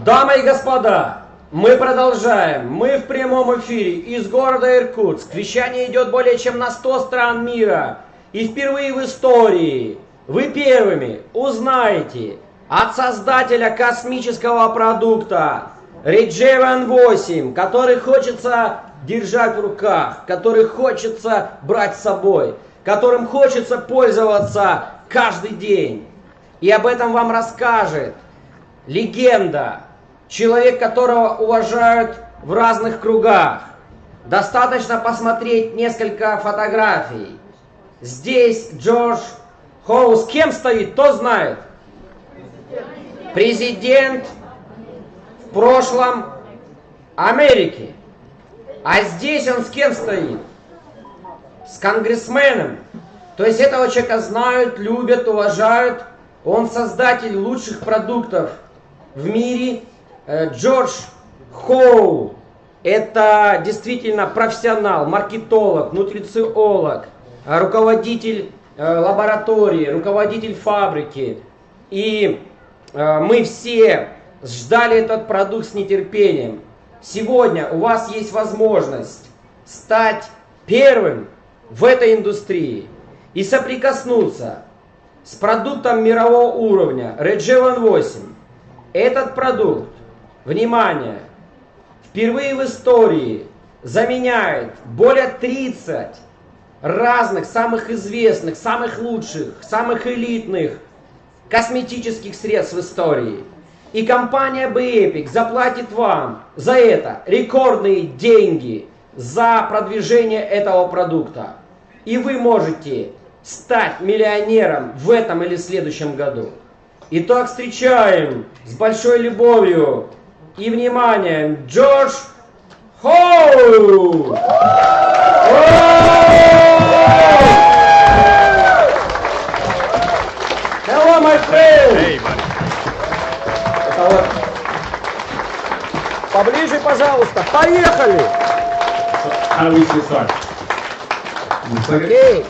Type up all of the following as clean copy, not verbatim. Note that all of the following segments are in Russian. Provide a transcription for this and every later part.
Дамы и господа, мы продолжаем. Мы в прямом эфире из города Иркутск. Вещание идет более чем на 100 стран мира. И впервые в истории вы первыми узнаете от создателя космического продукта Рекомендую, который хочется держать в руках, который хочется брать с собой, которым хочется пользоваться каждый день. И об этом вам расскажет легенда, человек, которого уважают в разных кругах. Достаточно посмотреть несколько фотографий. Здесь Джордж Хоу с кем стоит, кто знает? Президент в прошлом Америки. А здесь он с кем стоит? С конгрессменом. То есть этого человека знают, любят, уважают. Он создатель лучших продуктов в мире. Джордж Хоу. Это действительно профессионал, маркетолог, нутрициолог, руководитель лаборатории, руководитель фабрики. И мы все ждали этот продукт с нетерпением. Сегодня у вас есть возможность стать первым в этой индустрии и соприкоснуться с продуктом мирового уровня Рекомендую. Этот продукт, внимание, впервые в истории заменяет более 30 разных, самых известных, самых лучших, самых элитных косметических средств в истории. И компания Epic заплатит вам за это рекордные деньги за продвижение этого продукта. И вы можете стать миллионером в этом или следующем году. Итак, встречаем с большой любовью и вниманием Джордж Хоу! Hello, my friend! Hey, buddy. Вот. Поближе, пожалуйста. Поехали! How do we get started? Окей.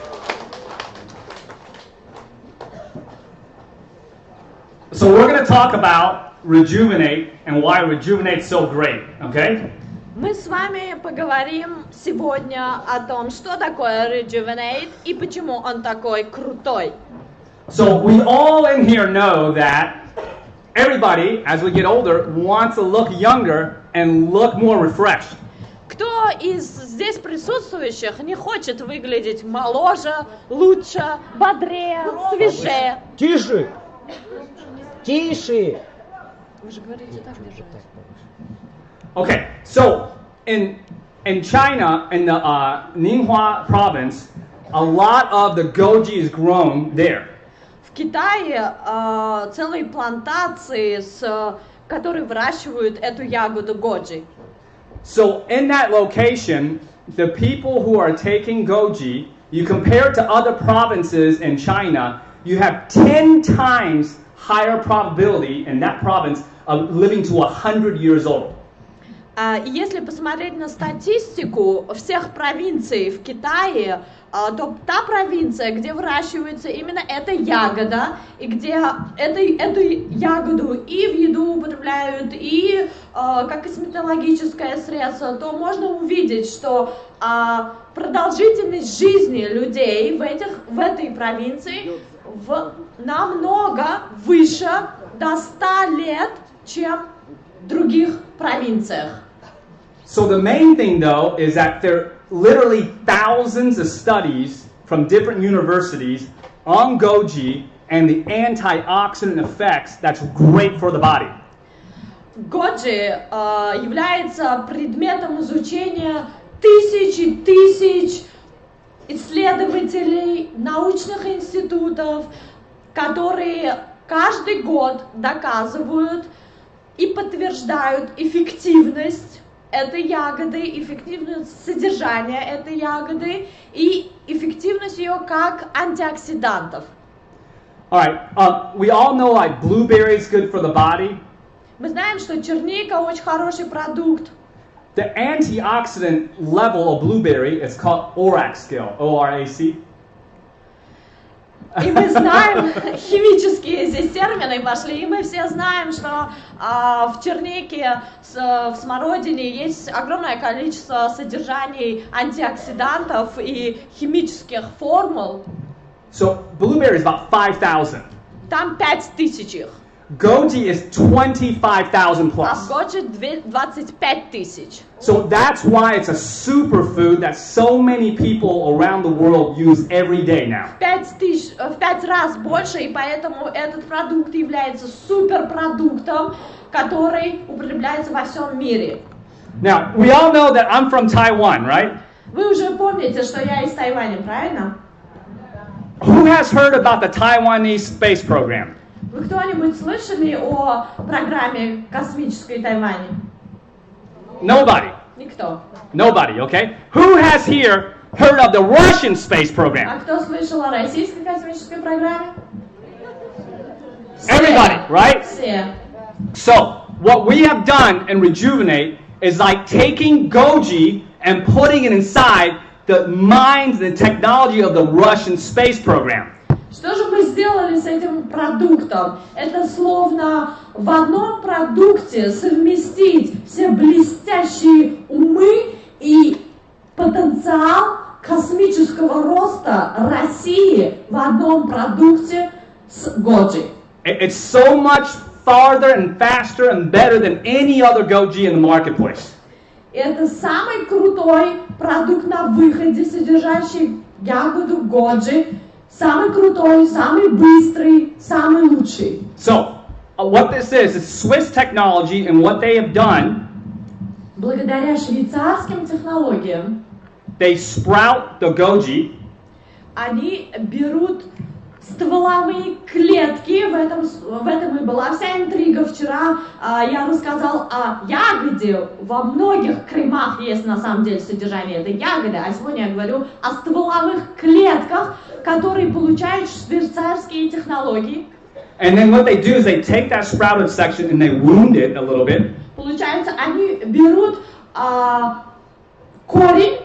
So we're going to talk about rejuvenate and why rejuvenate's so great, okay? Мы с вами поговорим сегодня о том, что такое Rejuvenate и почему он такой крутой. So we all in here know that everybody, as we get older, wants to look younger and look more refreshed. Кто из здесь присутствующих не хочет выглядеть моложе, лучше, бодрее, свежее? Тише! Тише! Вы же говорите так держать. Okay, so in China, in the Ningxia province, a lot of the goji is grown there. В Китае целые плантации, которые выращивают эту ягоду годжи. So in that location, the people who are taking goji, you compare it to other provinces in China, you have 10 times higher probability in that province of living to 100 years old. И если посмотреть на статистику всех провинций в Китае, то та провинция, где выращивается именно эта ягода, и где эту ягоду и в еду употребляют, и как косметологическое средство, то можно увидеть, что продолжительность жизни людей в этой провинции намного выше, до 100 лет, чем в других провинциях. So the main thing though is that there are literally thousands of studies from different universities on goji and the antioxidant effects that's great for the body. Годжи является предметом изучения тысяч исследователей, научных институтов, которые каждый год доказывают и подтверждают эффективность этой ягоды, эффективность содержания этой ягоды и эффективность ее как антиоксидантов. Alright, we all know like blueberry is good for the body. Мы знаем, что черника очень хороший продукт. The antioxidant level of blueberry is called ORAC scale, O-R-A-C. И мы знаем химические здесь термины, стороны пошли. И мы все знаем, что в чернике, в смородине есть огромное количество содержаний антиоксидантов и химических формул. So blueberry is about 5,000. Там 5000 их. Goji is 25,000 А plus. в годжи 25 тысяч. So that's why it's a superfood that so many people around the world use every day now. В 5 раз больше, и поэтому этот продукт является суперпродуктом, который употребляется во всем мире. Now, we all know that I'm from Taiwan, right? Вы уже помните, что я из Тайваня, правильно? Who has heard about the Taiwanese space program? Вы кто-нибудь слышали о программе космической Тайваня? Nobody. Никто. Nobody, okay? Who has here heard of the Russian space А program? кто слышал о российской космической программе? Everybody, right? Все. So, what we have done in Rejuvenate is like taking Goji and putting it inside the minds and technology of the Russian space program. Что же мы сделали с этим продуктом? Это словно в одном продукте совместить все блестящие умы и потенциал космического роста России в одном продукте с Goji. It's so much farther and faster and better than any other Goji in the marketplace. Это самый крутой продукт на выходе, содержащий ягоду Goji. Самый крутой, самый быстрый, самый лучший. So, what this is Swiss technology, and what they have done, Благодаря швейцарским технологиям, they sprout the Goji, они берут стволовые клетки, в этом и была вся интрига. Вчера я рассказал о ягоде, во многих кремах есть на самом деле содержание этой ягоды, а сегодня я говорю о стволовых клетках, которые получают швейцарские технологии. and then what they do is they take that sprouted section and they wound it a little bit, Получается, они берут корень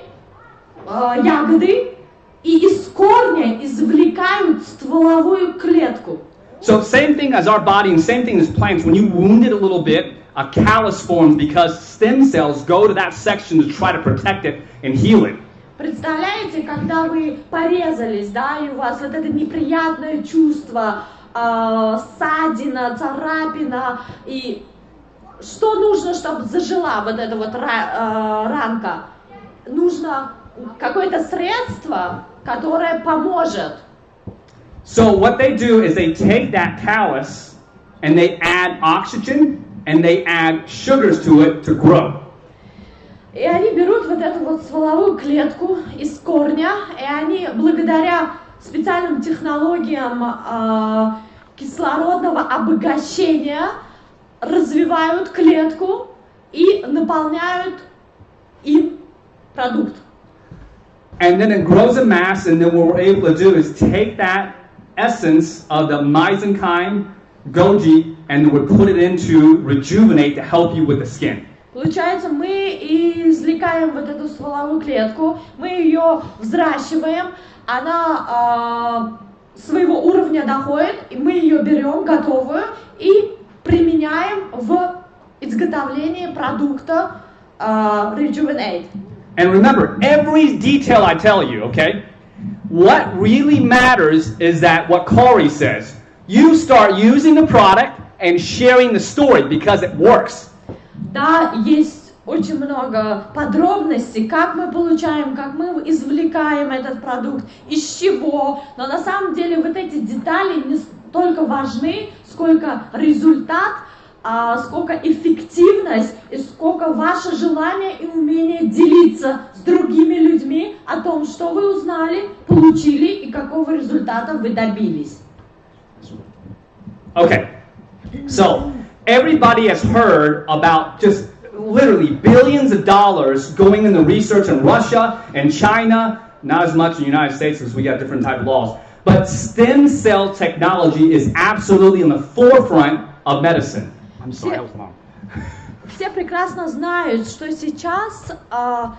ягоды и из корня извлекают стволовую клетку. so same thing as our body and same thing as plants. When you wound it a little bit, a callus forms because stem cells go to that section to try to protect it and heal it. Представляете, когда вы порезались, да, и у вас вот это неприятное чувство, ссадина, царапина, и что нужно, чтобы зажила вот эта вот ранка? Нужно какое-то средство, которое поможет. So what they do is they take that callus and they add oxygen and they add sugars to it to grow. И они берут вот эту вот стволовую клетку из корня, и они благодаря специальным технологиям кислородного обогащения развивают клетку и наполняют им продукт. And then it grows a mass, and then what we're able to do is take that essence of the mesenchyme, Goji, and we put it into Rejuvenate to help you with the skin. Получается, мы извлекаем вот эту стволовую клетку, мы ее взращиваем, она своего уровня доходит, и мы ее берем готовую и применяем в изготовлении продукта Rejuvenate. And remember, every detail I tell you, okay? What really matters is that what Corey says. You start using the product and sharing the story because it works. Да, есть очень много подробностей, как мы получаем, как мы извлекаем этот продукт, из чего. Но на самом деле вот эти детали не столько важны, сколько результат, сколько эффективность и сколько ваше желание и умение делиться с другими людьми о том, что вы узнали, получили и какого результата вы добились. Okay, so everybody has heard about just literally billions of dollars going into research in Russia and China, not as much in the United States because we got different type of laws. But stem cell technology is absolutely in the forefront of medicine. I'm sorry, that was long. Все прекрасно знают, что сейчас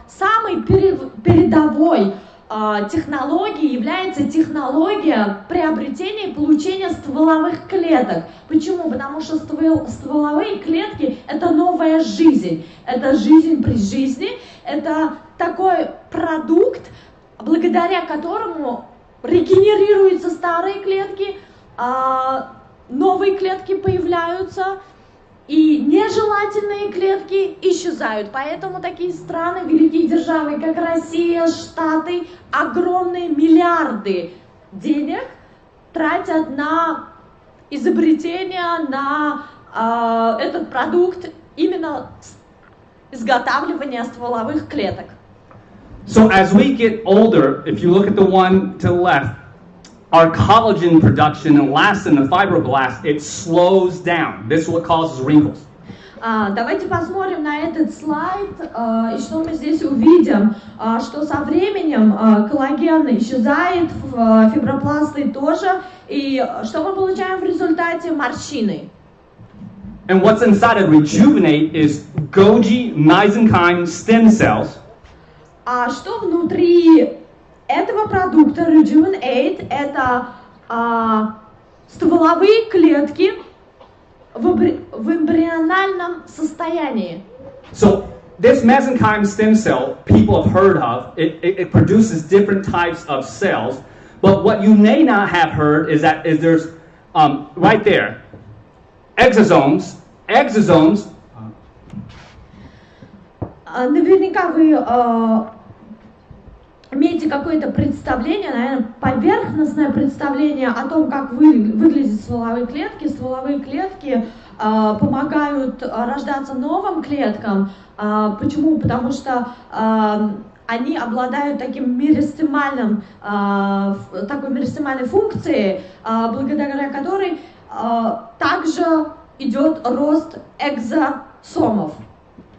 самый передовой технологией является технология приобретения и получения стволовых клеток. Почему? Потому что стволовые клетки – это новая жизнь. Это жизнь при жизни, это такой продукт, благодаря которому регенерируются старые клетки, новые клетки появляются, и нежелательные клетки исчезают. Поэтому такие страны, великие державы, как Россия, Штаты, огромные миллиарды денег тратят на изобретение, на этот продукт, именно изготавливание стволовых клеток. So as we get older, if you look at the one to the left, our collagen production and elastin, the fibroblast, it slows down. This is what causes wrinkles. Давайте посмотрим на этот слайд, и что мы здесь увидим, что со временем коллаген исчезает, фибропласты тоже, и что мы получаем в результате? Морщины. And what's inside of rejuvenate is Golgi mesenchyme stem cells. А что внутри этого продукта Rejuvenate? Это стволовые клетки в эмбриональном состоянии. So this mesenchyme stem cell people have heard of. It produces different types of cells. But what you may not have heard is that there's right there exosomes. Наверняка вы имеете какое-то представление, наверное, поверхностное представление о том, как выглядят стволовые клетки. Стволовые клетки помогают рождаться новым клеткам. Почему? Потому что они обладают такой меристемальной функцией, благодаря которой также идет рост экзосомов.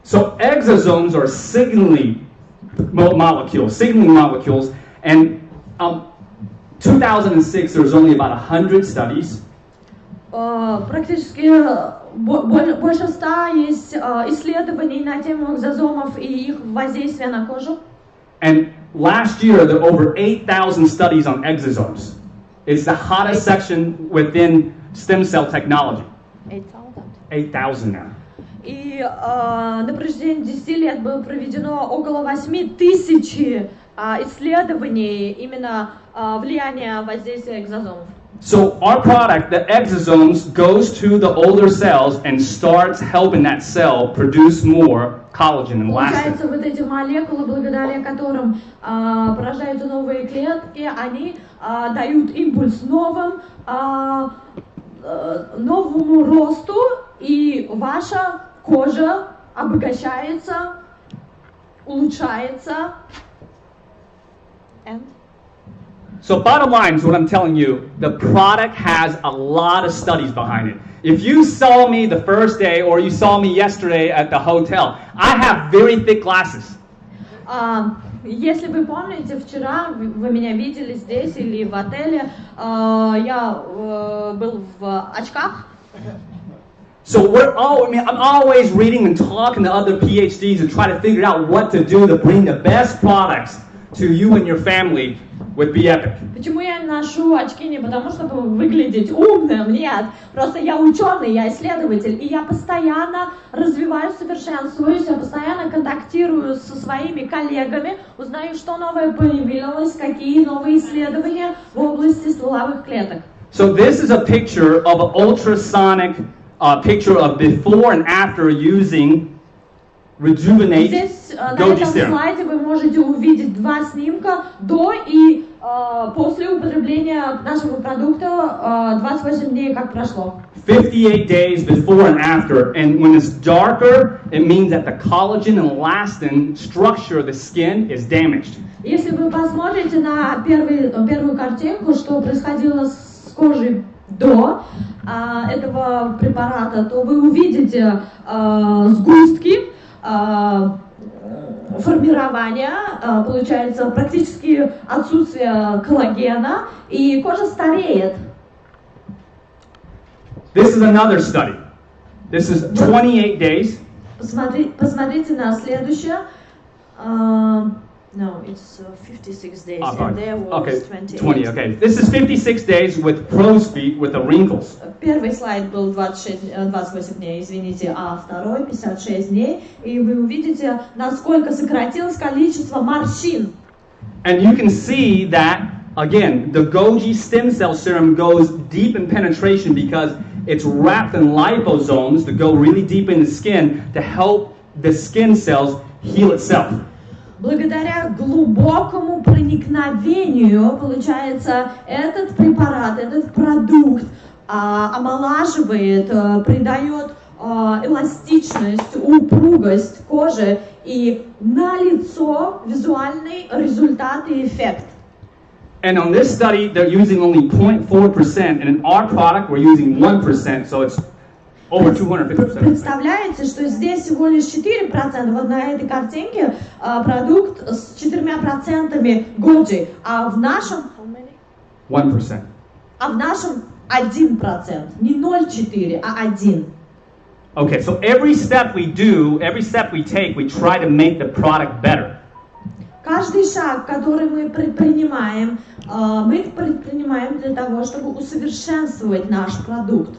So exosomes are signaling molecules, and 2006 there was only about 100 studies. Практически больше 100 есть исследований на тему экзосомов и их воздействия на кожу. And last year there were over 8,000 studies on exosomes. It's the hottest section within stem cell technology. 8,000 now. И на протяжении 10 лет было проведено около 8,000 исследований именно влияния воздействия экзосомов. So our product, the exosomes, goes to the older cells and starts helping that cell produce more collagen and elastin. Получается, вот эти молекулы, благодаря которым порождаются новые клетки, они дают импульс новому росту, и ваша кожа обогащается, улучшается. So bottom line is what I'm telling you, the product has a lot of studies behind it. If you saw me the first day or you saw me yesterday at the hotel, I have very thick glasses. Если вы помните, вчера вы меня видели здесь или в отеле, я был в очках. So I'm always reading and talking to other PhDs and trying to figure out what to do to bring the best products to you and your family with Be Epic. Почему я ношу очки? Не потому, чтобы выглядеть умным, нет. Просто я ученый, я исследователь, и я постоянно развиваюсь, совершенствуюсь, я постоянно контактирую со своими коллегами, узнаю, что новое появилось, какие новые исследования в области стволовых клеток. So this is a picture of an ultrasonic picture of before and after using Rejuvenate. Здесь на этом слайде вы можете увидеть два снимка до и после употребления нашего продукта 28 дней как прошло. 58 days before and after, and when it's darker, it means that the collagen and elastin structure of the skin is damaged. Если вы посмотрите на первую картинку, что происходило с кожей до этого препарата, то вы увидите сгустки, формирование, получается практически отсутствие коллагена, и кожа стареет. This is another study. This is 28 days. Посмотрите на следующее. No, it's 56 days, Oh, and there was okay, 28. 20, okay. This is 56 days with crow's feet with the wrinkles. Первый слайд был 28 дней, извините, а второй 56 дней, и вы увидите, насколько сократилось количество морщин. And you can see that, again, the Goji stem cell serum goes deep in penetration because it's wrapped in liposomes to go really deep in the skin to help the skin cells heal itself. Благодаря глубокому проникновению, получается, этот препарат, этот продукт омолаживает, придает эластичность, упругость кожи и налицо визуальный результат и эффект. And on this study, they're using only 0.4%, and in our product, we're using 1%, so it's over 250%. Представляете, что здесь всего лишь 4%, вот на этой картинке продукт с 4% Goji, а в нашем 1%. а в нашем 1%, не 0,4, а 1. Okay, so every step we do, every step we take, we try to make the product better. Каждый шаг, который мы предпринимаем для того, чтобы усовершенствовать наш продукт.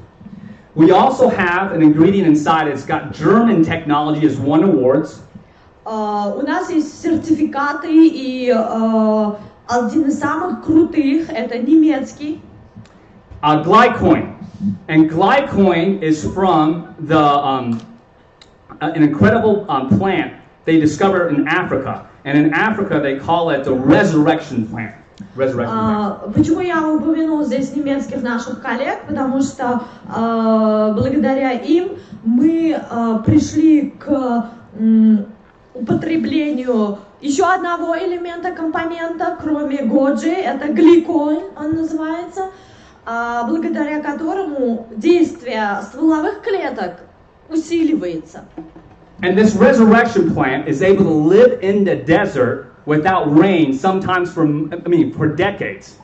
We also have an ingredient inside. It's got German technology as won awards. У нас есть сертификаты, и один из самых крутых это немецкий. Glycoin. And glycoin is from an incredible plant they discovered in Africa. And in Africa they call it the resurrection plant. Почему я упомянул здесь немецких наших коллег? Потому что благодаря им мы пришли к употреблению еще одного элемента, компонента, кроме Goji, это гликоин, он называется, благодаря которому действие стволовых клеток усиливается. And this resurrection plant is able to live in the desert without rain, sometimes for decades.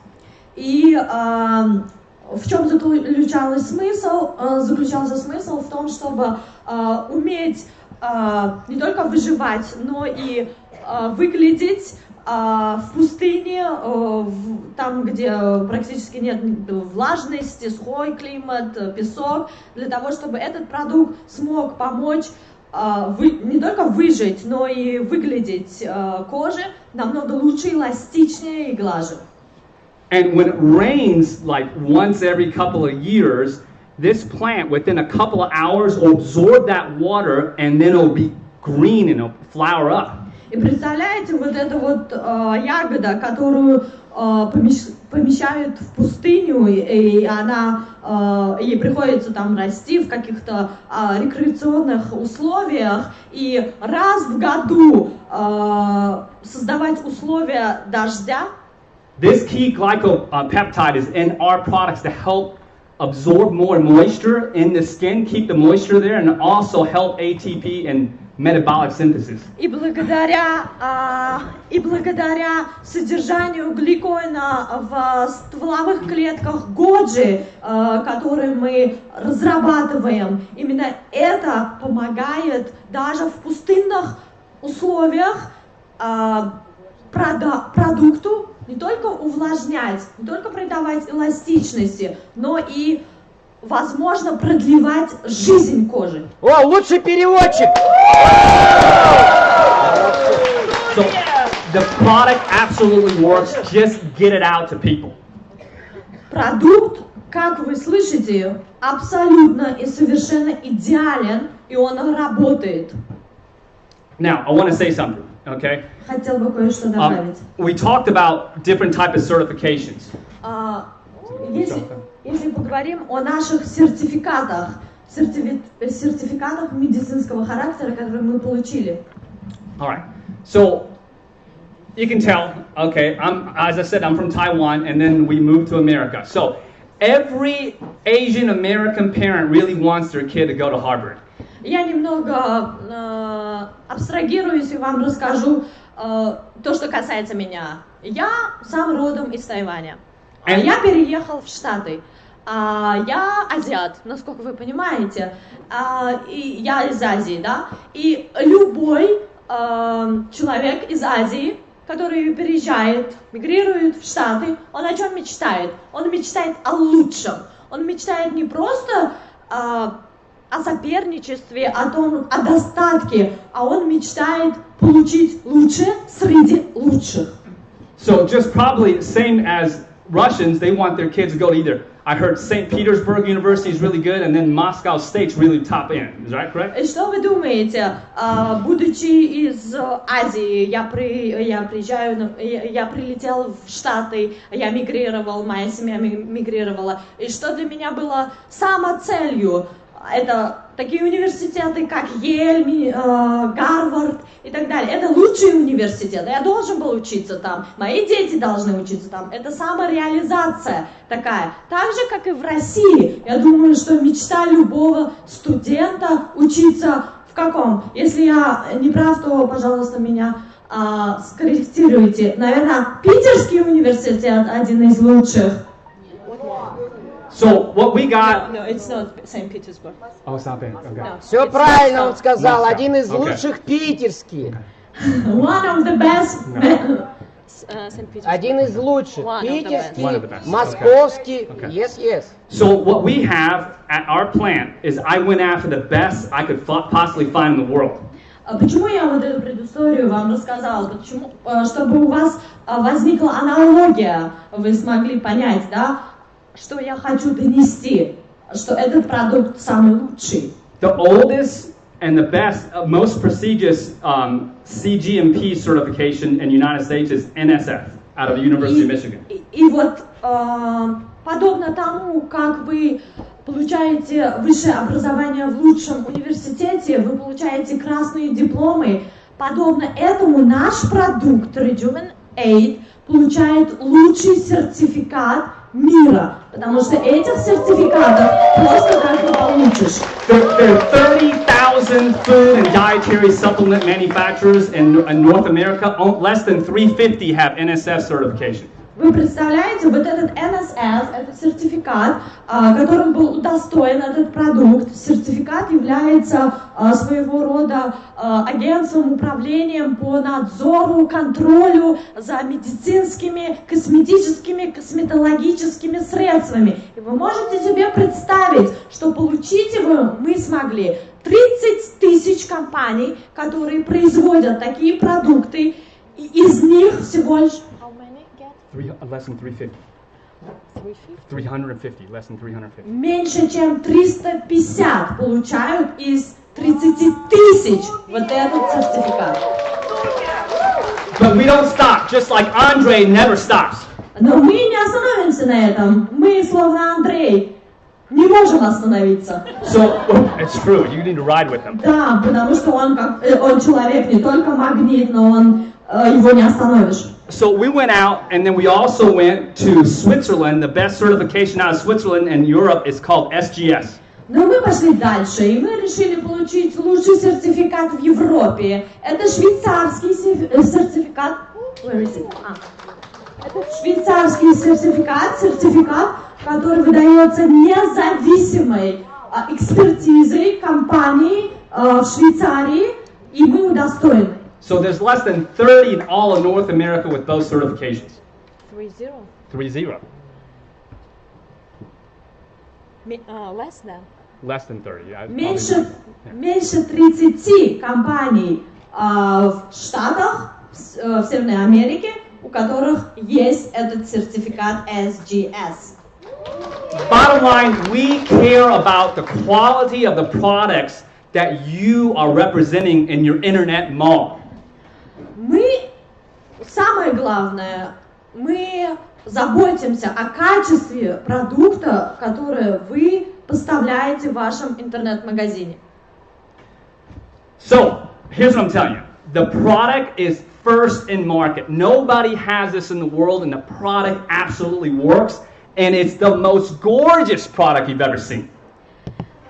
И в чем заключался смысл в том, чтобы уметь не только выживать, но и выглядеть в пустыне, там, где практически нет влажности, сухой климат, песок, для того, чтобы этот продукт смог помочь не только выжить, но и выглядеть коже намного лучше, эластичнее и глаже. And when it rains like once every couple of years, this plant within a couple of hours will absorb that water and then it'll be green and it'll flower up. И представляете, вот эта вот ягода, которую помещают в пустыню, и ей приходится там расти в каких-то рекреационных условиях, и раз в году создавать условия дождя. This key glycopeptide is in our products to help absorb more moisture in the skin, keep the moisture there, and also help ATP and metabolic synthesis. И благодаря содержанию гликоина в стволовых клетках Goji, которые мы разрабатываем, именно это помогает даже в пустынных условиях продукту не только увлажнять, не только придавать эластичности, но и возможно продлевать жизнь кожи. О, лучший переводчик! So the product absolutely works. Just get it out to people. Продукт, как вы слышите, абсолютно и совершенно идеален, и он работает. Now, I want to say something, okay? Хотел бы кое-что добавить. We talked about different types of certifications. Если поговорим о наших сертификатах медицинского характера, которые мы получили. All right. So you can tell, okay, as I said, I'm from Taiwan, and then we moved to America. So every Asian American parent really wants their kid to go to Harvard. Я немного абстрагируюсь и вам расскажу то, что касается меня. Я сам родом из Тайваня. Я переехал в Штаты. Я азиат, насколько вы понимаете. И я из Азии, да? И любой человек из Азии который переезжает, мигрирует в Штаты, он о чем мечтает? Он мечтает о лучшем. Он мечтает не просто о соперничестве, о достатке, а он мечтает получить лучшее среди лучших. So just probably same as Russians, they want their kids to go to either. I heard St. Petersburg University is really good, and then Moscow State's really top end. Is that correct? И что вы думаете? Будучи из Азии, я прилетел в Штаты, я мигрировал, моя семья мигрировала. И что для меня было самоцелью? Это такие университеты, как Йель, Гарвард и так далее. Это лучшие университеты. Я должен был учиться там. Мои дети должны учиться там. Это самореализация такая. Так же, как и в России. Я думаю, что мечта любого студента учиться в каком? Если я не прав, то, пожалуйста, меня скорректируйте. Наверное, Питерский университет один из лучших. So what we got... No, it's not St. Petersburg. Oh, it's not bad. Okay. No. Все правильно он сказал, Moscow. один из Okay. лучших питерских. One of the best. St. Petersburg. Один из лучших. One of the Питерский, best. One of the best. московский. Okay. Yes, yes. So what we have at our plant is I went after the best I could possibly find in the world. Почему я вот эту предысторию вам рассказала? Почему? Чтобы у вас возникла аналогия, вы смогли понять, да, что я хочу донести, что этот продукт самый лучший. The oldest and the best, most prestigious CGMP certification in the United States is NSF out of the University of Michigan. И вот подобно тому, как вы получаете высшее образование в лучшем университете, вы получаете красные дипломы, подобно этому наш продукт Rejuvenate получает лучший сертификат мира, потому что этих сертификатов просто так не получишь. There are 30,000 food and dietary supplement manufacturers in North America. Less than 350 have NSF certification. Вы представляете, вот этот NSF, это сертификат, которым был удостоен этот продукт. Сертификат является своего рода агентством, управлением по надзору, контролю за медицинскими, косметическими, косметологическими средствами. И вы можете себе представить, что получить его мы смогли 30 тысяч компаний, которые производят такие продукты, и из них всего лишь Less than 350. 350, less than 350. меньше чем 350 получают из 30 тысяч вот этот сертификат. But we don't stop, just like Andre never stops. Но мы не остановимся на этом. Мы, словно Андрей, не можем остановиться. So, it's true, you need to ride with him. Да, потому что он человек не только магнит, но его не остановишь. So we went out, and then we also went to Switzerland. The best certification out of Switzerland and Europe is called SGS. Но мы пошли дальше, и мы решили получить лучший сертификат в Европе. Это швейцарский сертификат. Where is it? Это швейцарский сертификат, который выдается независимой экспертизой компании в Швейцарии, и мы удостоены. So there's less than 30 in all of North America with those certifications. 3-0. 3-0. Less than. Less than 30. Yeah, Меньше 30 компаний в Штатах, в Северной Америке, у которых есть этот сертификат SGS. Bottom line, we care about the quality of the products that you are representing in your internet mall. Самое главное, мы заботимся о качестве продукта, который вы поставляете в вашем интернет-магазине. So, here's what I'm telling you. The product is first in market. Nobody has this in the world, and the product absolutely works, and it's the most gorgeous product you've ever seen.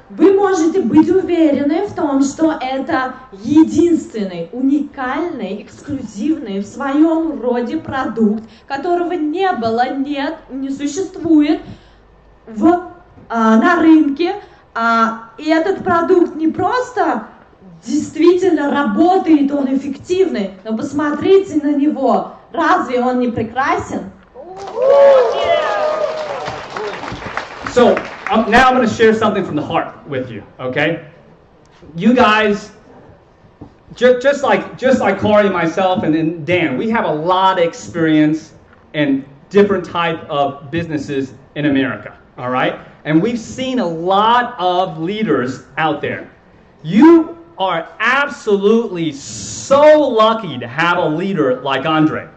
Вы можете быть уверены в том, что это единственный, уникальный, эксклюзивный в своем роде продукт, которого не было, нет, не существует на рынке. И этот продукт не просто действительно работает, он эффективный, но посмотрите на него, разве он не прекрасен? So now I'm going to share something from the heart with you, okay? You guys, just like Corey, myself, and Dan, we have a lot of experience in different type of businesses in America, all right? And we've seen a lot of leaders out there. You are absolutely so lucky to have a leader like Andre.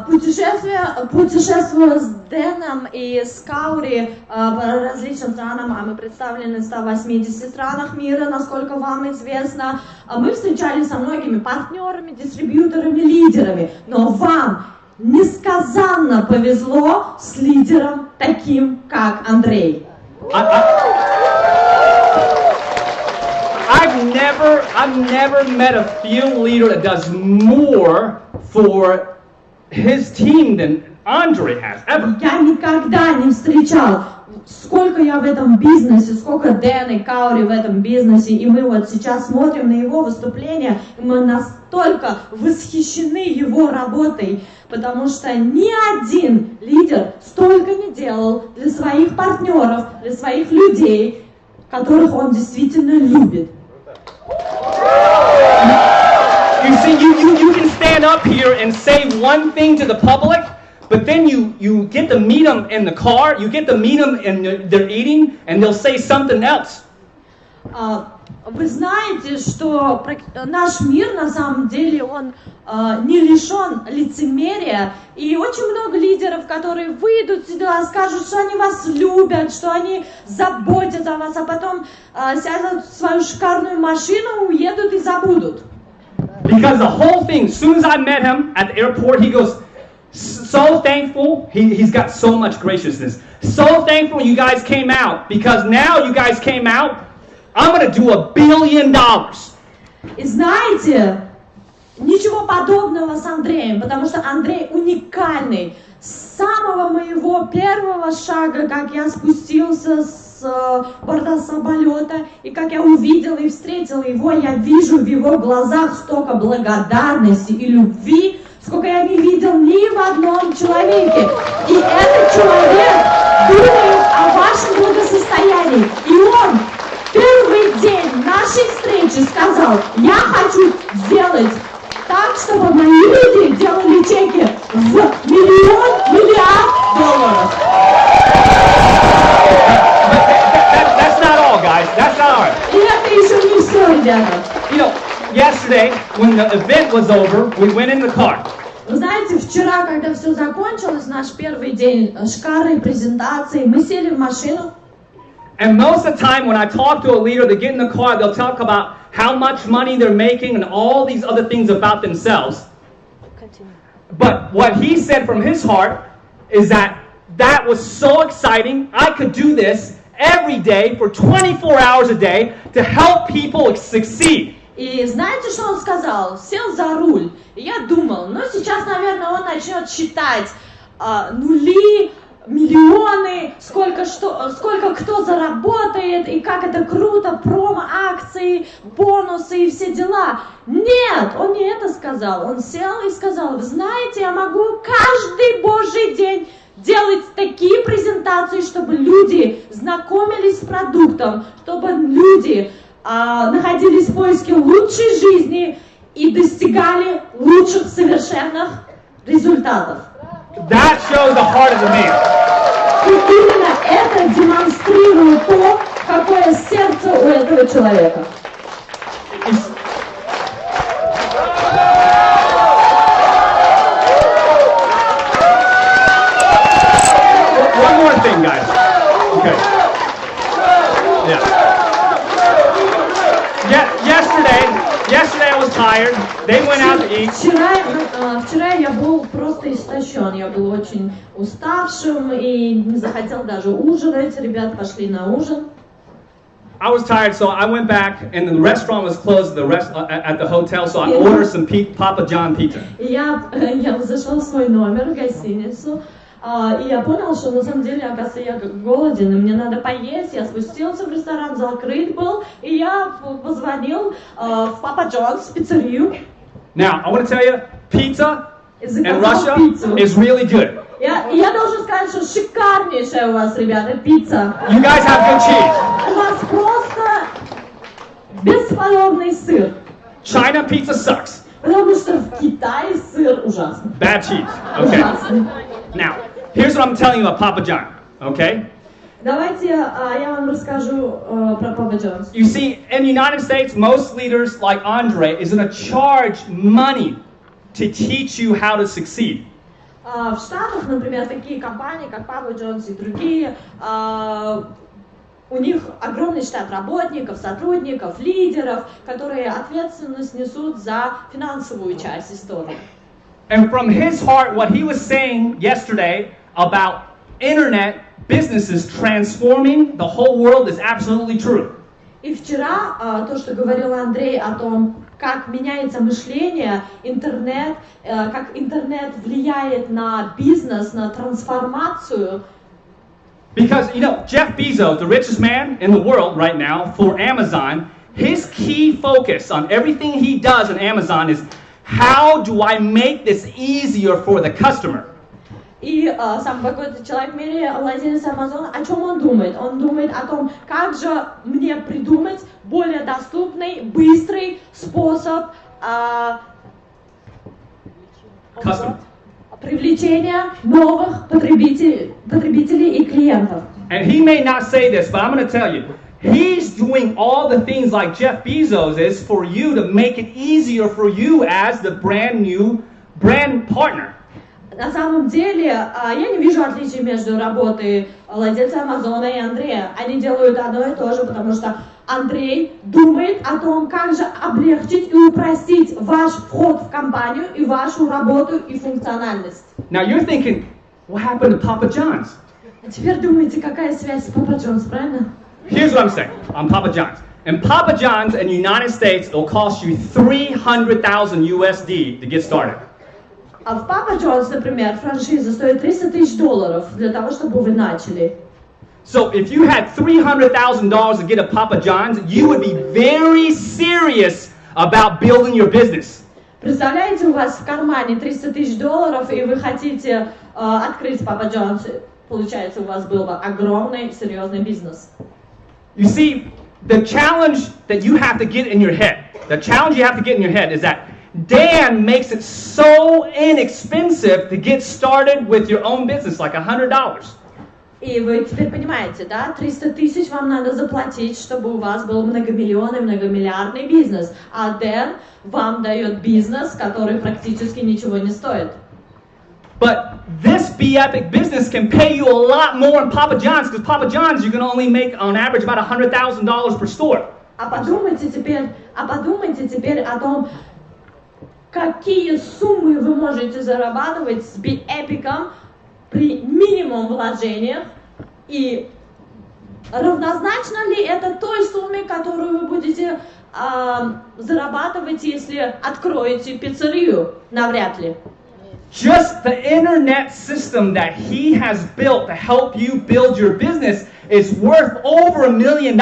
Путешествуя с Дэном и с Каури по различным странам, а мы представлены в 180 странах мира, насколько вам известно, мы встречались со многими партнерами, дистрибьюторами, лидерами, но вам несказанно повезло с лидером таким, как Андрей. I've never met a field leader that does more for his team than Andre has ever. Я никогда не встречал, сколько я в этом бизнесе, сколько Дэн и Каури в этом бизнесе, и мы вот сейчас смотрим на его выступление, и мы настолько восхищены его работой, потому что ни один лидер столько не делал для своих партнеров, для своих людей, которых он действительно любит. You see, you can stand up here and say one thing to the public, but then you get to meet them in the car, you get to meet them and they're eating, and they'll say something else. Вы знаете, что наш мир на самом деле он не лишен лицемерия, и очень много лидеров, которые выйдут сюда, скажут, что они вас любят, что они заботятся о вас, а потом сядут в свою шикарную машину, уедут и забудут. Because the whole thing, as soon as I met him at the airport, he goes, so thankful, he's got so much graciousness. So thankful you guys came out, because now you guys came out, I'm going to do $1 billion. И знаете, ничего подобного с Андреем, потому что Андрей уникальный. С самого моего первого шага, как я спустился с борта самолета, и как я увидела и встретила его, я вижу в его глазах столько благодарности и любви, сколько я не видел ни в одном человеке. И этот человек думает о вашем благосостоянии. И он первый день нашей встречи сказал: я хочу сделать так, чтобы мои люди делали чеки в миллиард долларов. That's not all, guys. That's not all. И это еще не все, ребята. You know, yesterday, when the event was over, we went in the car. Вы знаете, вчера, когда все закончилось, наш первый день шикарной презентации, мы сели в машину. And most of the time when I talk to a leader, they get in the car, they'll talk about how much money they're making and all these other things about themselves. Continue. But what he said from his heart is that was so exciting. I could do this every day for 24 hours a day to help people succeed. И знаете, что он сказал? Сел за руль. И я думал, ну сейчас, наверное, он начнет считать нули, миллионы, сколько кто заработает, и как это круто, промо-акции, бонусы и все дела. Нет, он не это сказал. Он сел и сказал: вы знаете, я могу каждый божий день делать такие презентации, чтобы люди знакомились с продуктом, чтобы люди находились в поиске лучшей жизни и достигали лучших совершенных результатов. That shows the heart of the man. И именно это демонстрирует то, какое сердце у этого человека. One more thing, guys. Okay. Yesterday I was tired. They went out to eat. Вчера я был просто истощен. Я был очень уставшим и не захотел даже ужинать. Ребята пошли на ужин. I was tired, so I went back, and the restaurant was closed at the hotel, so I ordered some Papa John pizza. Я зашел в свой номер в гостиницу, И я понял, что на самом деле, оказывается, я голоден, и мне надо поесть. Я спустился в ресторан, закрыт был, и я позвонил в Папа Джонс, в пиццерию. Now, I want to tell you, pizza И in заказал Russia пиццу. is really good. Я должен сказать, что шикарнейшая у вас, ребята, пицца. You guys have good cheese. У вас просто бесподобный сыр. China pizza sucks. Потому что в Китае сыр ужасный. Bad cheese. Okay. Ужасный. Now, here's what I'm telling you about Papa John. Okay? Давайте я вам расскажу про Папа Джонс. You see, in the United States, most leaders like Andre is going to charge money to teach you how to succeed. В Штатах, например, такие компании, как Папа Джонс и другие, у них огромный штат работников, сотрудников, лидеров, которые ответственность несут за финансовую часть истории. And from his heart, what he was saying yesterday about internet businesses transforming the whole world is absolutely true. И вчера то, что говорил Андрей о том, как меняется мышление, интернет, как интернет влияет на бизнес, на трансформацию. Because, you know, Jeff Bezos, the richest man in the world right now for Amazon, his key focus on everything he does on Amazon is how do I make this easier for the customer? И самый богатый человек в мире, владелец Амазона, о чем он думает? Он думает о том, как же мне придумать более доступный, быстрый способ привлечения новых потребителей и клиентов. And he may not say this, but I'm going to tell you, he's doing all the things like Jeff Bezos is for you to make it easier for you as the brand new brand partner. На самом деле, я не вижу отличий между работой владельца Амазона и Андрея. Они делают одно и то же, потому что Андрей думает о том, как же облегчить и упростить ваш вход в компанию и вашу работу и функциональность. Now you're thinking, what happened to Papa John's? А теперь думаете, какая связь с Папа Джонс, правильно? Here's what I'm saying on Papa John's. And Papa John's in the United States, it'll cost you $300,000 USD to get started. А в Папа Джонс, например, франшиза стоит $300,000 для того, чтобы вы начали. So if you had $300,000 to get a Papa John's, you would be very serious about building your business. Представляете, у вас в кармане $300,000, и вы хотите открыть Папа Джонс. Получается, у вас был бы огромный, серьезный бизнес. You see, the challenge that you have to get in your head, is that Dan makes it so inexpensive to get started with your own business, like $100. И вы теперь понимаете, да? 300 тысяч вам надо заплатить, чтобы у вас был многомиллионный, многомиллиардный бизнес. А Дэн вам дает бизнес, который практически ничего не стоит. But this be-epic business can pay you a lot more in Papa John's, because Papa John's you can only make on average about $100,000 per store. А подумайте теперь о том, какие суммы вы можете зарабатывать с би-эпиком при минимум вложениях, и равнозначно ли это той сумме, которую вы будете зарабатывать, если откроете пиццерию? Навряд ли. Just the internet system that he has built to help you build your business is worth over $1 million.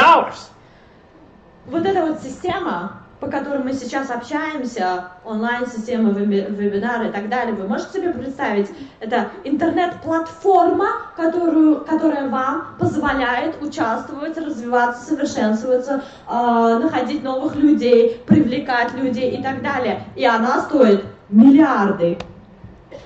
Вот эта вот система, по которой мы сейчас общаемся, онлайн-системы, вебинары и так далее, вы можете себе представить, это интернет-платформа, которая вам позволяет участвовать, развиваться, совершенствоваться, находить новых людей, привлекать людей и так далее. И она стоит миллиарды.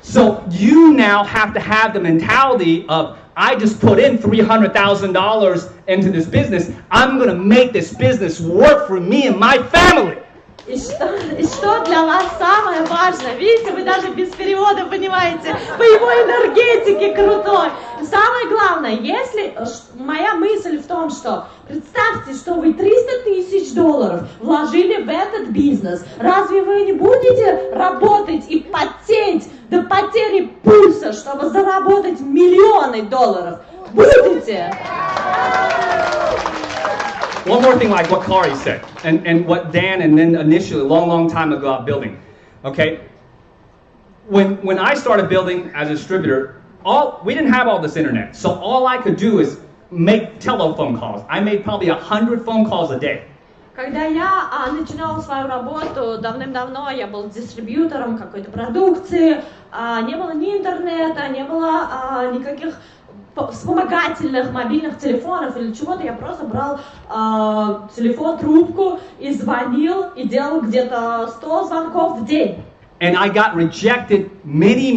So you now have to have the mentality of, I just put in $300,000 into this business. I'm going to make this business work for me and my family. И что для вас самое важное? Видите, вы даже без перевода понимаете, по его энергетике крутой. Самое главное, если моя мысль в том, что представьте, что вы $300,000 вложили в этот бизнес, разве вы не будете работать и потеть до потери пульса, чтобы заработать миллионы долларов? Будете? One more thing like what Kari said, and what Dan and then initially, a long time ago, building. Okay? When I started building as a distributor, we didn't have all this internet, so all I could do is make telephone calls. I made probably 100 phone calls a day. Когда я начинала свою работу, давным-давно я был дистрибьютором какой-то продукции, не было ни интернета, не было никаких вспомогательных мобильных телефонов или чего-то, я просто брал телефон, трубку и звонил, и делал где-то 100 звонков в день. And I got rejected many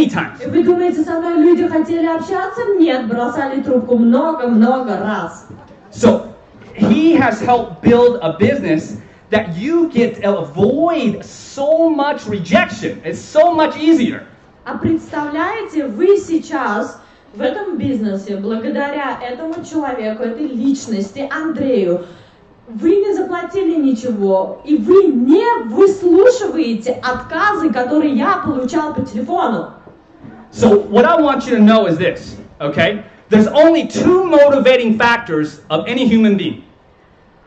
times. И вы думаете, со мной люди хотели общаться? Нет, бросали трубку много-много раз. So he has helped build a business that you get to avoid so much rejection. It's so much easier. А представляете, вы сейчас в этом бизнесе, благодаря этому человеку, этой личности, Андрею, вы не заплатили ничего, и вы не выслушиваете отказы, которые я получал по телефону. So what I want you to know is this, okay? There's only two motivating factors of any human being.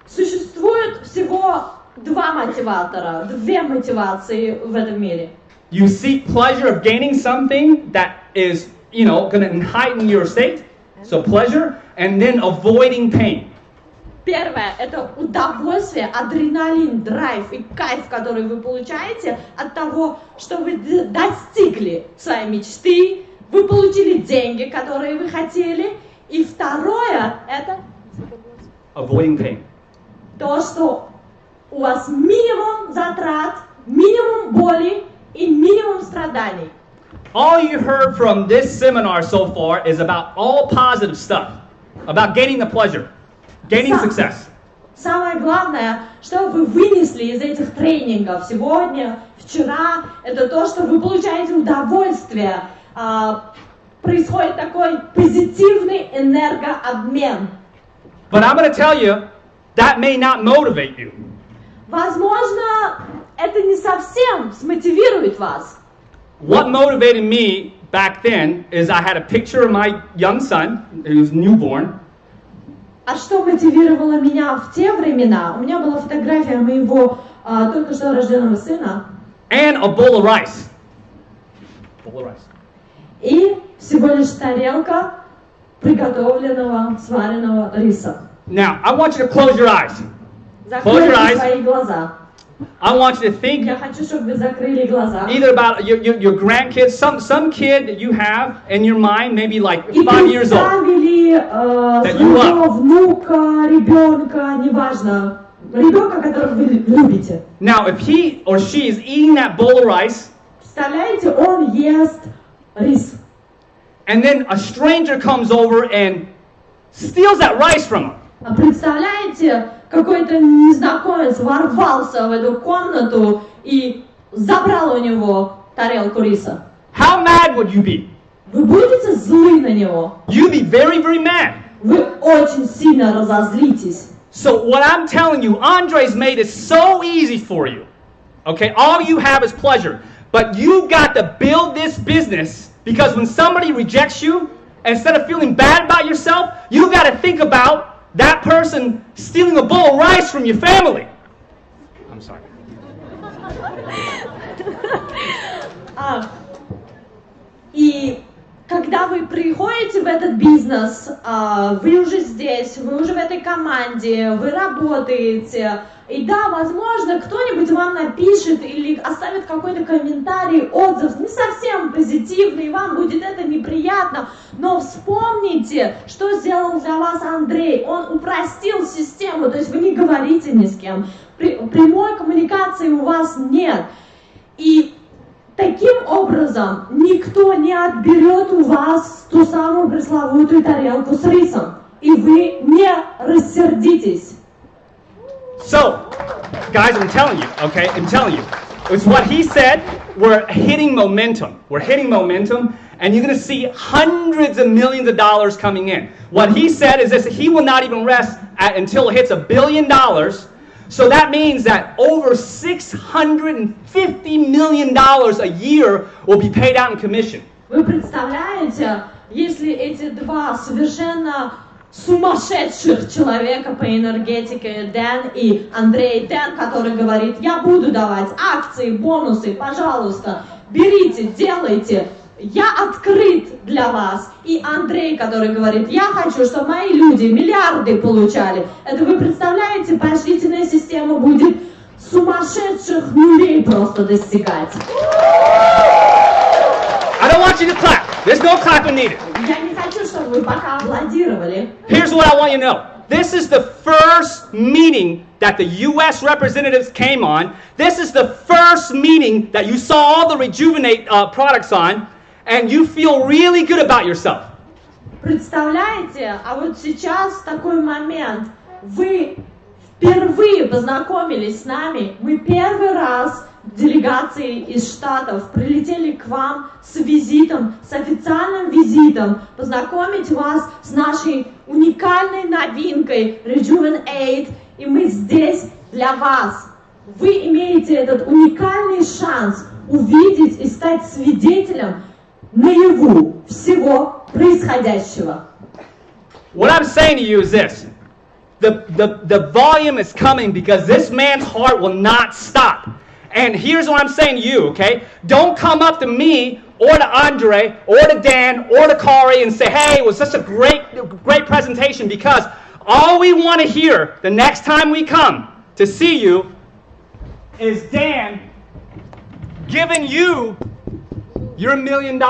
Sуществует всего два мотиватора, две мотивации в этом мире. You seek pleasure of gaining something that is, going to heighten your state, so pleasure, and then avoiding pain. Первое – это удовольствие, адреналин, драйв и кайф, который вы получаете от того, что вы достигли своей мечты, вы получили деньги, которые вы хотели. И второе – это Avoiding pain. то, что у вас минимум затрат, минимум боли и минимум страданий. All you heard from this seminar so far is about all positive stuff, about gaining the pleasure, gaining success. Самое главное, что вы вынесли из этих тренингов сегодня, вчера, это то, что вы получаете удовольствие. Происходит такой позитивный энергообмен. But I'm going to tell you, that may not motivate you. Возможно, это не совсем смотивирует вас. What motivated me back then is I had a picture of my young son, he was newborn. А что мотивировало меня в те времена? У меня была фотография моего только что рожденного сына. And a bowl of rice. Bowl of rice. И всего лишь тарелка приготовленного, сваренного риса. Now, I want you to close your eyes. Close your Закройте eyes. свои глаза. I want you to think Я хочу, чтобы вы закрыли глаза. either about your grandkids, some kid that you have in your mind, maybe like И 5 years old. представили you своего внука, ребенка, неважно, ребенка, которого вы любите. Now, if he or she is eating that bowl of rice, Представляете, он ест рис. and then a stranger comes over and steals that rice from him. А представляете, какой-то незнакомец ворвался в эту комнату и забрал у него тарелку риса. How mad would you be? Вы будете злы на него? You'd be very, very mad. Вы очень сильно разозлитесь. So what I'm telling you, Andre's made it so easy for you. Okay, all you have is pleasure. But you got to build this business because when somebody rejects you, instead of feeling bad about yourself, you got to think about that person stealing a bowl of rice from your family. I'm sorry. И когда вы приходите в этот бизнес, вы уже здесь, вы уже в этой команде, вы работаете, и да, возможно, кто-нибудь вам напишет или оставит какой-то комментарий, отзыв, не совсем позитивный, вам будет это неприятно, но вспомните, что сделал для вас Андрей. Он упростил систему, то есть вы не говорите ни с кем, прямой коммуникации у вас нет. И таким образом никто не отберет у вас ту самую пресловутую тарелку с рисом, и вы не рассердитесь. So, guys, I'm telling you, okay? I'm telling you. It's what he said. We're hitting momentum. We're hitting momentum, and you're going to see hundreds of millions of dollars coming in. What he said is this: he will not even rest until it hits $1 billion. So that means that over $650 million a year will be paid out in commission. Вы представляете, если эти два совершенно сумасшедших человека по энергетике, Дэн и Андрей. Дэн, который говорит, я буду давать акции, бонусы, пожалуйста, берите, делайте. я открыт для вас. И Андрей, который говорит, я хочу, чтобы мои люди миллиарды получали. Это вы представляете, поощрительная система будет сумасшедших нулей просто достигать. I don't want you to clap. There's no clapping needed. Я не хочу, чтобы вы пока аплодировали. Here's what I want you to know. This is the first meeting that the U.S. representatives came on. This is the first meeting that you saw all the Rejuvenate products on, and you feel really good about yourself. Представляете, а вот сейчас такой момент. Вы впервые познакомились с нами. Мы первый раз делегации из Штатов прилетели к вам с визитом, с официальным визитом, познакомить вас с нашей уникальной новинкой Rejuvenate, и мы здесь для вас. Вы имеете этот уникальный шанс увидеть и стать свидетелем наяву всего происходящего. What I'm saying to you is this. The volume is coming because this man's heart will not stop. And here's what I'm saying to you, okay? Don't come up to me or to Andre or to Dan or to Kari and say, hey, it was such a great presentation, because all we want to hear the next time we come to see you is Dan giving you your $1 million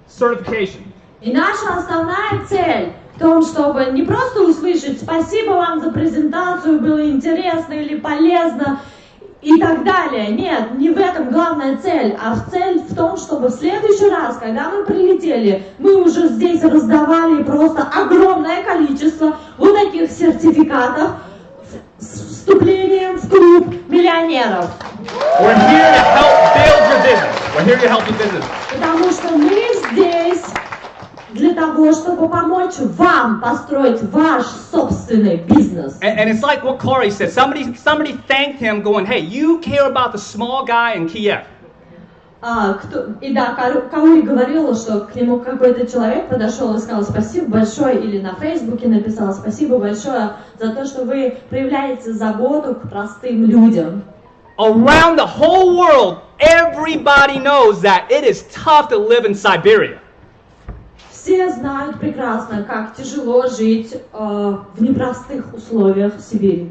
certification. И наша основная цель в том, чтобы не просто услышать «спасибо вам за презентацию, было интересно или полезно» и так далее. Нет, не в этом главная цель, а цель в том, чтобы в следующий раз, когда мы прилетели, мы уже здесь раздавали просто огромное количество вот таких сертификатов с вступлением в клуб миллионеров. We're here to help build your business. We're here to help your business. Потому что мы здесь для того, чтобы помочь вам построить ваш собственный бизнес. And it's like what Corey said. Somebody thanked him, going, "Hey, you care about the small guy in Kiev." И да, Каури говорила, что к нему какой-то человек подошел и сказал спасибо большое, или на Фейсбуке написал спасибо большое за то, что вы проявляете заботу к простым людям. Around the whole world, everybody knows that it is tough to live in Siberia. Все знают прекрасно, как тяжело жить в непростых условиях в Сибири.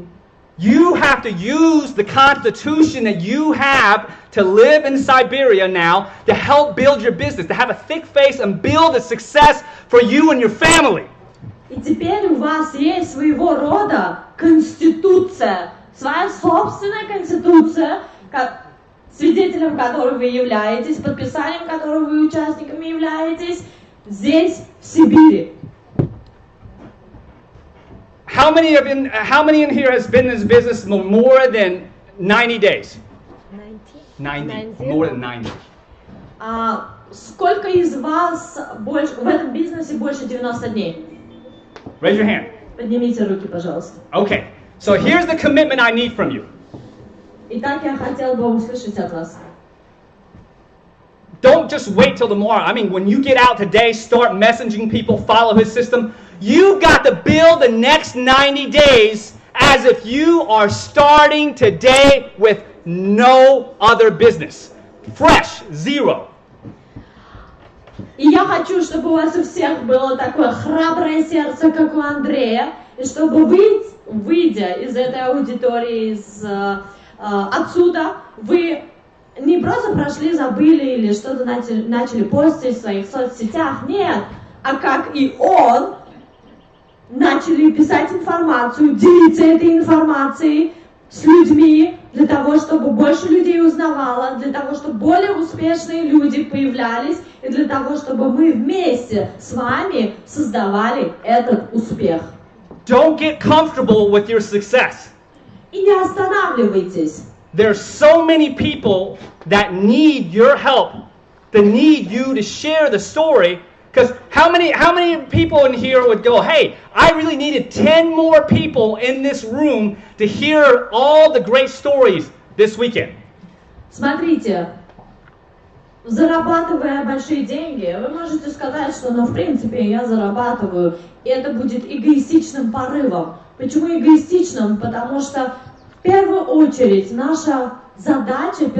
You have to use the constitution that you have to live in Siberia now to help build your business, to have a thick face and build a success for you and your family. И теперь у вас есть своего рода конституция, своя собственная конституция, свидетелем которой вы являетесь, подписанием которой вы участниками являетесь, здесь, в Сибири. How many in here has been in this business more than 90 days? 90. More than 90. Сколько из вас в этом бизнесе больше 90 дней? Raise your hand. Поднимите руки, пожалуйста. Okay. So here's the commitment I need from you. Итак, я хотел бы услышать от вас. Don't just wait till tomorrow. I mean, when you get out today, start messaging people, follow his system. You got to build the next 90 days as if you are starting today with no other business. Fresh, zero. И я хочу, чтобы у вас у всех было такое храброе сердце, как у Андрея, и чтобы вы, выйдя из этой аудитории, отсюда, вы не просто прошли, забыли или что-то начали постить в своих соцсетях, нет, а как и он, начали писать информацию, делиться этой информацией с людьми, для того, чтобы больше людей узнавало, для того, чтобы более успешные люди появлялись, и для того, чтобы мы вместе с вами создавали этот успех. Don't get comfortable with your success. И не останавливайтесь. There's so many people that need your help, that need you to share the story. Because how many people in here would go, hey, I really needed 10 more people in this room to hear all the great stories this weekend? Смотрите, зарабатывая большие деньги, вы можете сказать, что, в принципе, я зарабатываю, и это будет эгоистичным порывом. Почему эгоистичным? Потому что в первую очередь наша задача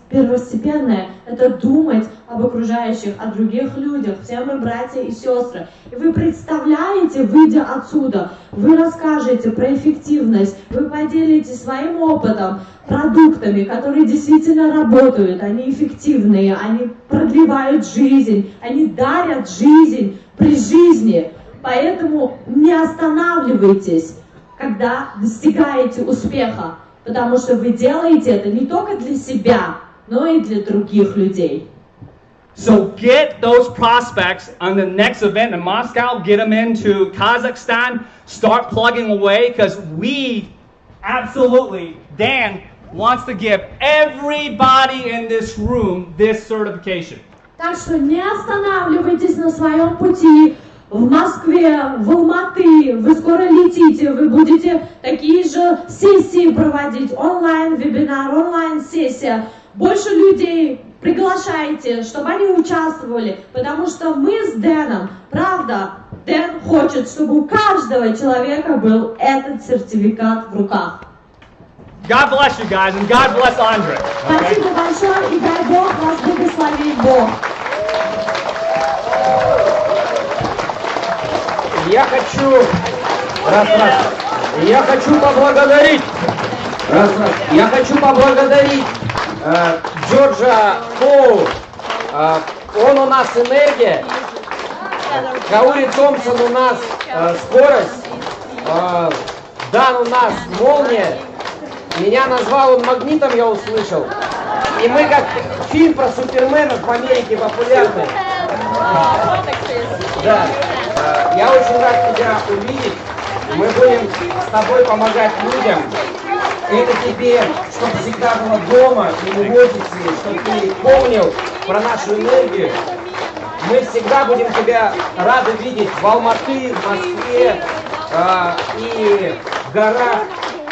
первостепенная – это думать об окружающих, о других людях. Все мы братья и сестры. И вы представляете, выйдя отсюда, вы расскажете про эффективность, вы поделитесь своим опытом, продуктами, которые действительно работают, они эффективные, они продлевают жизнь, они дарят жизнь при жизни. Поэтому не останавливайтесь, когда достигаете успеха, потому что вы делаете это не только для себя, но и для других людей. So get those prospects on the next event in Moscow, get them into Kazakhstan, start plugging away, because we absolutely, Dan wants to give everybody in this room this certification. Так что не останавливайтесь на своем пути. В Москве, в Алматы, вы скоро летите, вы будете такие же сессии проводить, онлайн-вебинар, онлайн-сессия. Больше людей приглашайте, чтобы они участвовали, потому что мы с Дэном, правда, Дэн хочет, чтобы у каждого человека был этот сертификат в руках. God bless you guys, and God bless Andre. Спасибо большое, и дай Бог вас благословит Бог. Я хочу поблагодарить Джорджа Хоу. Он у нас энергия. Каури Томпсон у нас скорость. Дан у нас молния. Меня назвал он магнитом, я услышал. И мы как фильм про суперменов в Америке популярный. Да. Я очень рад тебя увидеть. Мы будем с тобой помогать людям. Это тебе, чтобы всегда было дома и в офисе, чтобы ты помнил про нашу энергию. Мы всегда будем тебя рады видеть в Алматы, в Москве, и в горах,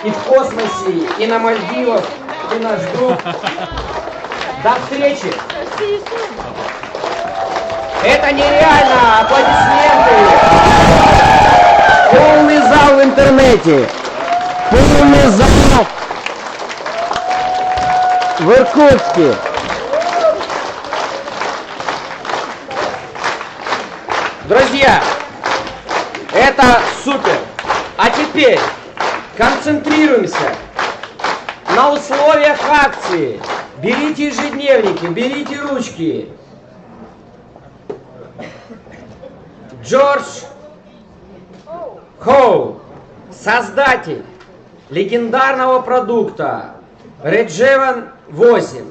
и в космосе, и на Мальдивах, ты наш друг. До встречи! Это нереально! Аплодисменты! Полный зал в интернете! Полный зал в Иркутске! Друзья, это супер! А теперь концентрируемся на условиях акции. Берите ежедневники, берите ручки. Джордж Хоу, создатель легендарного продукта Реджеван 8,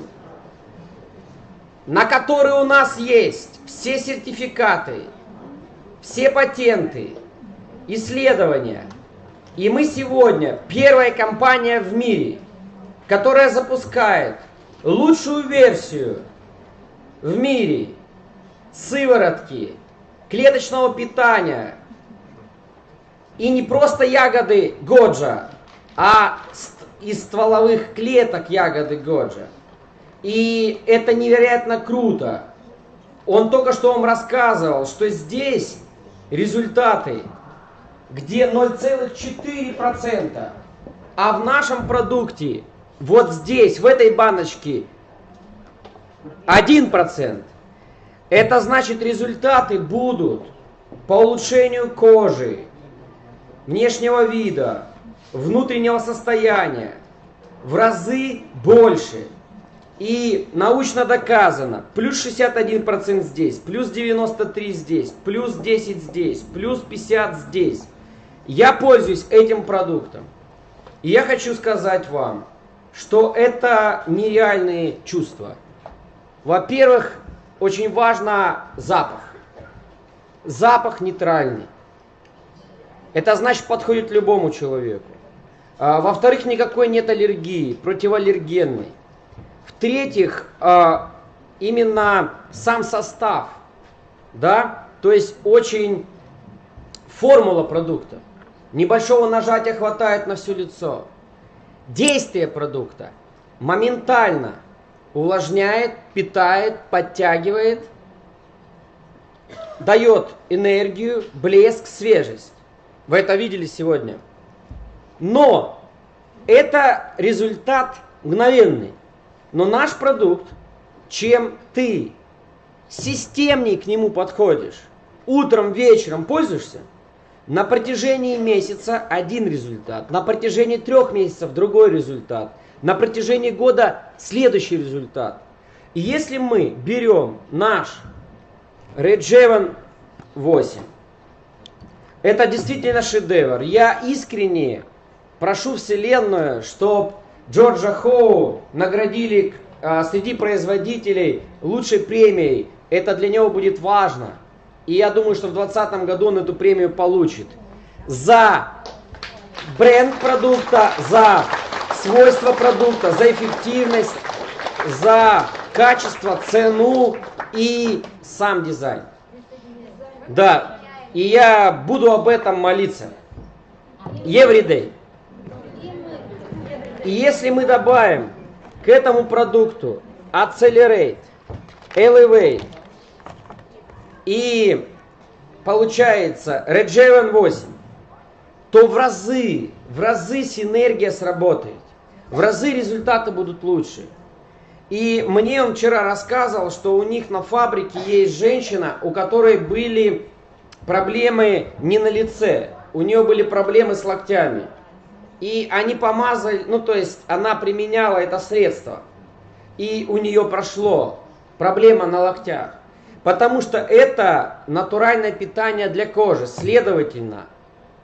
на который у нас есть все сертификаты, все патенты, исследования. И мы сегодня первая компания в мире, которая запускает лучшую версию в мире сыворотки, клеточного питания. И не просто ягоды годжа, а из стволовых клеток ягоды годжа. И это невероятно круто. Он только что вам рассказывал, что здесь результаты, где 0,4%, а в нашем продукте, вот здесь, в этой баночке, 1%. Это значит, результаты будут по улучшению кожи, внешнего вида, внутреннего состояния в разы больше. И научно доказано, плюс 61% здесь, плюс 93% здесь, плюс 10% здесь, плюс 50% здесь. Я пользуюсь этим продуктом. И я хочу сказать вам, что это нереальные чувства. Во-первых, очень важно запах. Запах нейтральный. Это значит, подходит любому человеку. Во-вторых, никакой нет аллергии, противоаллергенной. В-третьих, именно сам состав, да, то есть очень формула продукта. Небольшого нажатия хватает на все лицо. Действие продукта моментально увлажняет, питает, подтягивает, дает энергию, блеск, свежесть. Вы это видели сегодня. Но это результат мгновенный. Но наш продукт, чем ты системнее к нему подходишь, утром, вечером пользуешься, на протяжении месяца один результат, на протяжении 3 месяцев другой результат, на протяжении года следующий результат. И если мы берем наш Regeven 8, это действительно шедевр. Я искренне прошу Вселенную, чтобы Джорджа Хоу наградили среди производителей лучшей премией. Это для него будет важно. И я думаю, что в 2020 году он эту премию получит. За бренд продукта, за свойства продукта, за эффективность, за качество, цену и сам дизайн. Да, и я буду об этом молиться. Everyday. И если мы добавим к этому продукту Accelerate, Elevate и получается Regeven 8, то в разы синергия сработает, в разы результаты будут лучше. И мне он вчера рассказывал, что у них на фабрике есть женщина, у которой были проблемы не на лице, у нее были проблемы с локтями. И они помазали, ну то есть она применяла это средство, и у нее прошло проблема на локтях. Потому что это натуральное питание для кожи. Следовательно,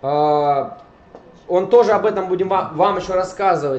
он тоже об этом будем вам еще рассказывать.